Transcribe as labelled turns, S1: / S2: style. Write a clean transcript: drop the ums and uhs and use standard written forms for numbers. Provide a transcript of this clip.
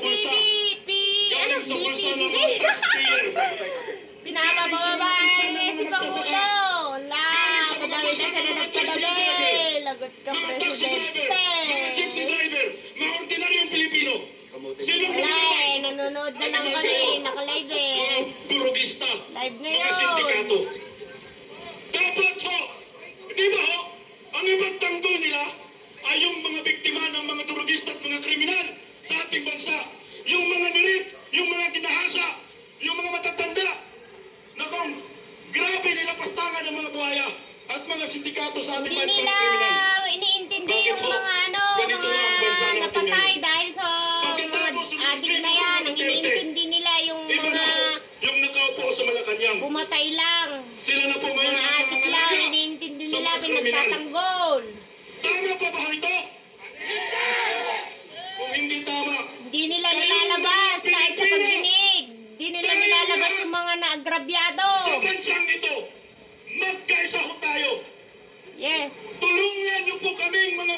S1: bulsa. Galing sa bulsa ng mga taxpayer.
S2: Pinapababa niya si Pangulo. La, padami na sila nagpadami. Lagot ka,
S1: Mga taxi
S2: Presidente.
S1: driver, mga jeepney driver, mga ordinaryong Pilipino. Sino po
S2: Wala
S1: naman?
S2: eh, nanonood na lang kami. Naka-live eh.
S1: Mga durugista,
S2: Live
S1: mga
S2: ngayon.
S1: sindikato. Dapat ho, di ba ho, ang ibang tanggol nila ay yung mga biktima ng mga durugista at mga kriminal sa ating bansa. Yung mga nirip, yung mga ginahasa, yung mga matatanda. Nakong, grabe nila pastangan ng mga buhaya at mga sindikato sa ating
S2: Hindi
S1: bansa
S2: nila
S1: ng kriminal.
S2: iniintindi
S1: Bakit
S2: yung
S1: ho?
S2: mga ano,
S1: Ganito na ang bansa
S2: mga
S1: natin
S2: napatay
S1: ngayon.
S2: dahil sa mga
S1: Pagkatapos ng
S2: adik na yan. Ang
S1: Duterte,
S2: iniintindi nila yung
S1: Iba na
S2: mga
S1: ho, yung nakaupo sa Malacanang.
S2: pumatay lang.
S1: Sila na po ngayon
S2: Mga
S1: ang mga
S2: adik lang,
S1: malaga
S2: iniintindi
S1: sa
S2: nila
S1: mga kriminal.
S2: pinagtatanggol.
S1: Tama pa ba ito? Kung hindi tama,
S2: Hindi nila nilalabas kahit sa pagdinig. Hindi nila nilalabas yung mga naagrabyado.
S1: sa bansang ito, magkaisa ho tayo.
S2: Yes.
S1: Tulungan niyo po kaming mga